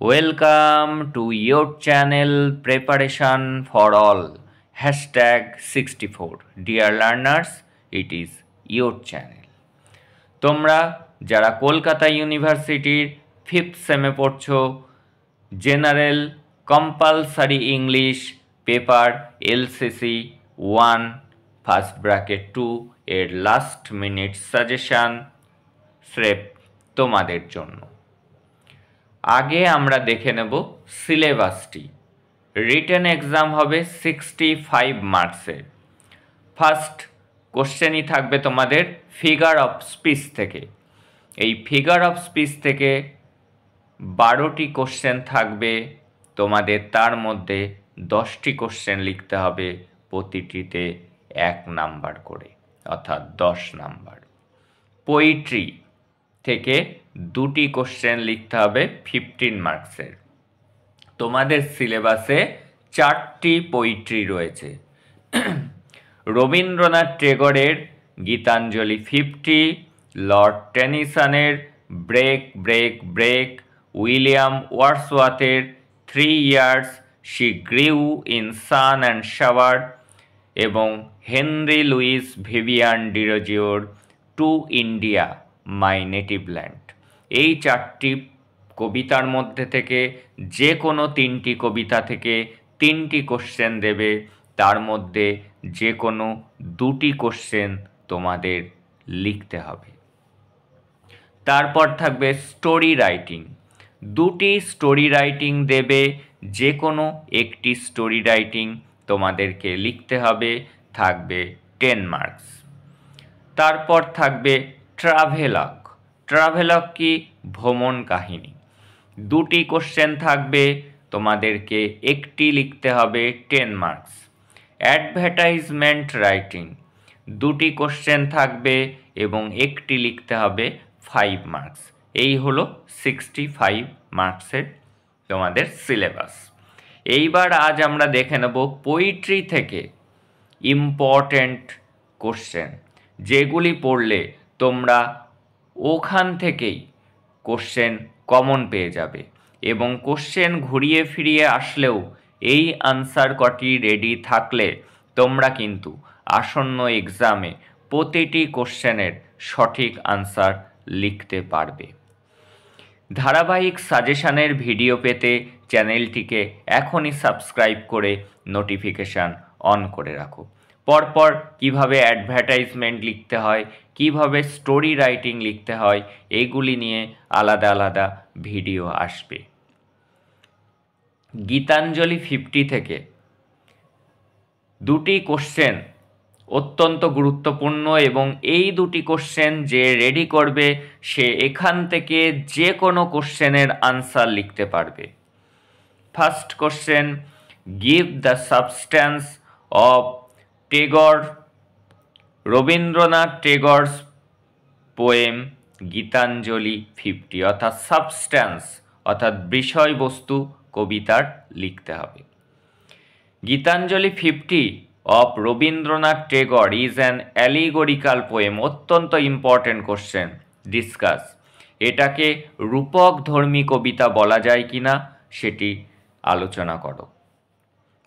Welcome to your channel Preparation for All. Hashtag 64. Dear learners, it is your channel. তোমরা যারা কলকাতা ইউনিভার্সিটির 5th সেমে পড়ছো, general compulsory English paper LCC 1 first bracket 2 এর last minute suggestion স্রেফ তোমাদের জন্য। আগে আমরা দেখে নেব সিলেবাসটি। রিটেন এক্সাম হবে 65 মার্কসের। ফার্স্ট কোশ্চেনই থাকবে তোমাদের ফিগার অফ স্পিচ থেকে। এই ফিগার অফ স্পিচ থেকে 12টি কোশ্চেন থাকবে তোমাদের, তার মধ্যে 10টি কোশ্চেন লিখতে হবে, প্রতিটিতে 1 নাম্বার করে, অর্থাৎ 10 নাম্বার। পোয়েট্রি থেকে 2টি কোশ্চেন লিখতে হবে 15 মার্কসের। তোমাদের সিলেবাসে 4টি পোয়েট্রি রয়েছে। রবীন্দ্রনাথ টেগরের গীতাঞ্জলি 50, লর্ড টেনিসনের ব্রেক ব্রেক ব্রেক, উইলিয়াম ওয়ার্ডসওয়ার্থের 3 years she grew in sun and shower এবং হেনরি লুইস ভিভিয়ান ডিরোজিওর to India my native land. এই 4টি কবিতার মধ্যে থেকে যে কোনো 3টি কবিতা থেকে 3টি কোশ্চেন দেবে, তার মধ্যে যে কোনো 2টি কোশ্চেন তোমাদের লিখতে হবে। তারপর থাকবে স্টোরি রাইটিং। 2টি স্টোরি রাইটিং দেবে, যে কোনো একটি স্টোরি রাইটিং তোমাদেরকে লিখতে হবে, থাকবে 10 মার্কস। তারপর থাকবে ট্রাভেলগ। ট্রাভেলগ কি? ভ্রমণ কাহিনী। 2টি কোশ্চেন থাকবে, তোমাদেরকে একটি লিখতে হবে, 10 মার্কস। অ্যাডভার্টাইজমেন্ট রাইটিং, 2টি কোশ্চেন থাকবে এবং একটি লিখতে হবে, 5 মার্কস। এই হলো 65 মার্কসের তোমাদের সিলেবাস। এইবার আজ আমরা দেখে নেব পোয়েট্রি থেকে ইম্পর্ট্যান্ট কোশ্চেন, যেগুলি পড়লে তোমরা ওখান থেকেই কোশ্চেন কমন পেয়ে যাবে এবং কোশ্চেন ঘুরিয়ে ফিরিয়ে আসলেও এই আনসার কটি রেডি থাকলে তোমরা কিন্তু আসন্ন এক্সামে প্রতিটি কোশ্চেনের সঠিক আনসার লিখতে পারবে। ধারাবাহিক সাজেশনের ভিডিও পেতে চ্যানেলটিকে এখনই সাবস্ক্রাইব করে নোটিফিকেশান অন করে রাখো। পরপর কিভাবে অ্যাডভার্টাইজমেন্ট লিখতে হয়, কিভাবে স্টোরি রাইটিং লিখতে হয়, এইগুলি নিয়ে আলাদা আলাদা ভিডিও আসবে। গীতাঞ্জলি 50 থেকে 2টি কোশ্চেন অত্যন্ত গুরুত্বপূর্ণ এবং এই 2টি কোশ্চেন যে রেডি করবে সে এখান থেকে যে কোনো কোশ্চেনের আনসার লিখতে পারবে। First question, give the substance of Tagore Rabindranath Tagore's poem Gitanjali 50, অর্থাৎ সাবস্ট্যান্স অর্থাৎ বিষয়বস্তু কবিতার লিখতে হবে। Gitanjali 50 of Rabindranath Tagore is an অ্যালিগোরিক্যাল poem. অত্যন্ত ইম্পর্টেন্ট কোশ্চেন, ডিসকাস। এটাকে রূপক ধর্মী কবিতা বলা যায় কি না সেটি আলোচনা করো।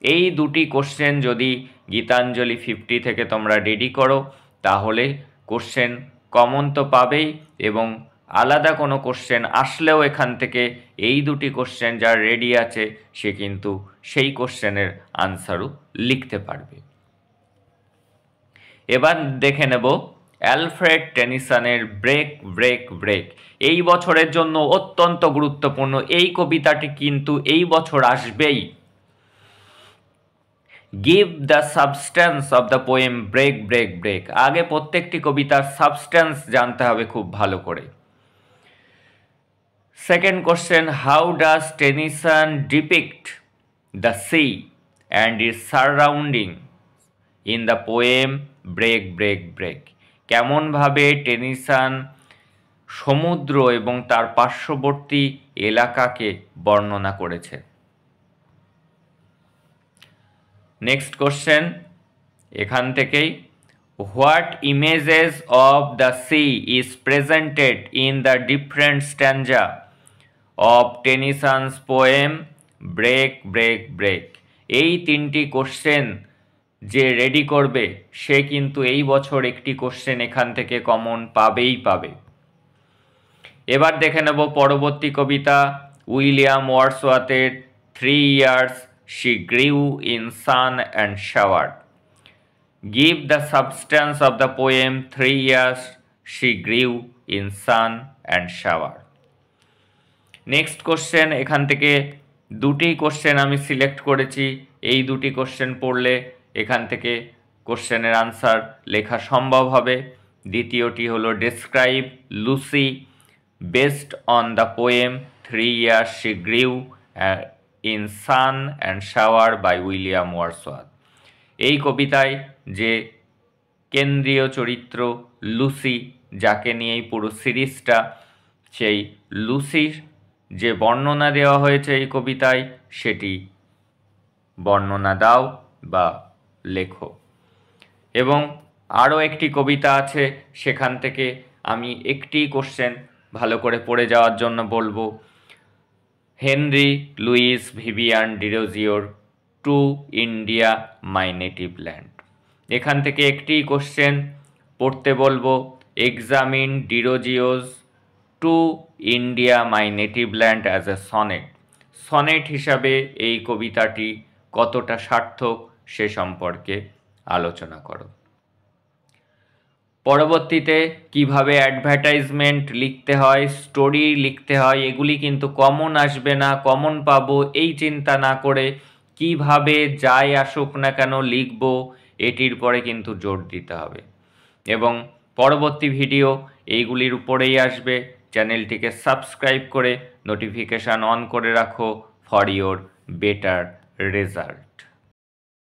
এই 2টি কোশ্চেন যদি গীতাঞ্জলি 50 থেকে তোমরা রেডি করো তাহলে কোশ্চেন কমন তো পাবেই এবং আলাদা কোনো কোশ্চেন আসলেও এখান থেকে এই 2টি কোশ্চেন যার রেডি আছে সে কিন্তু সেই কোশ্চেনের আনসারও লিখতে পারবে। এবার দেখে নেব অ্যালফ্রেড টেনিসনের ব্রেক ব্রেক ব্রেক। এই বছরের জন্য অত্যন্ত গুরুত্বপূর্ণ। এই কবিতাটি কিন্তু এই বছর আসবেই। Give the substance of the poem break break break. আগে প্রত্যেকটি কবিতার সাবস্ট্যান্স জানতে হবে খুব ভালো করে। Second question, how does Tennyson depict the sea and its surrounding in the poem break break break. কেমনভাবে টেনিসন সমুদ্র এবং তার পার্শ্ববর্তী এলাকাকে বর্ণনা করেছে। নেক্সট কোশ্চেন এখান থেকেই, what images of the sea is presented in the different stanza of Tennyson's poem break break break. এই 3টি কোশ্চেন যে রেডি করবে সে কিন্তু এই বছর একটি কোশ্চেন এখান থেকে কমন পাবেই পাবে। এবার দেখে নেব পরবর্তী কবিতা উইলিয়াম ওয়ার্ডসওয়ার্থের 3 years she grew in sun and shower. Give the substance of the poem 3 years she grew in sun and shower. Next question, এখান থেকে দুটি কোশ্চেন আমি সিলেক্ট করেছি। এই দুটি কোশ্চেন পড়লে এখান থেকে কোশ্চেনের আনসার লেখা সম্ভব হবে। দ্বিতীয়টি হলো describe Lucy based on the poem 3 years she grew in sun and shower by William Wordsworth. এই কবিতায় যে কেন্দ্রীয় চরিত্র লুসি, যাকে নিয়েই পুরো সিরিজটা, সেই লুসির যে বর্ণনা দেওয়া হয়েছে এই কবিতায় সেটি বর্ণনা দাও বা লেখো। এবং আরও একটি কবিতা আছে, সেখান থেকে আমি একটি কোশ্চেন ভালো করে পড়ে যাওয়ার জন্য বলবো। হেনরি লুইস ভিভিয়ান ডিরোজিওর to India my native land. এখান থেকে একটি কোশ্চেন পড়তে বলবো। Examine Derozio's to India my native land as a sonnet. Sonnet হিসাবে এই কবিতাটি কতটা সার্থক সে সম্পর্কে আলোচনা করো। পরবর্তীতে কিভাবে অ্যাডভার্টাইজমেন্ট লিখতে হয়, স্টোরি লিখতে হয়, এগুলি কিন্তু কমন আসবে না, কমন পাবো এই চিন্তা না করে কিভাবে যাই আসুক না কেন লিখব, এটির পরে কিন্তু জোর দিতে হবে। এবং পরবর্তী ভিডিও এইগুলির উপরেই আসবে। চ্যানেলটিকে সাবস্ক্রাইব করে নোটিফিকেশান অন করে রাখো ফর ইয়োর বেটার রেজাল্ট।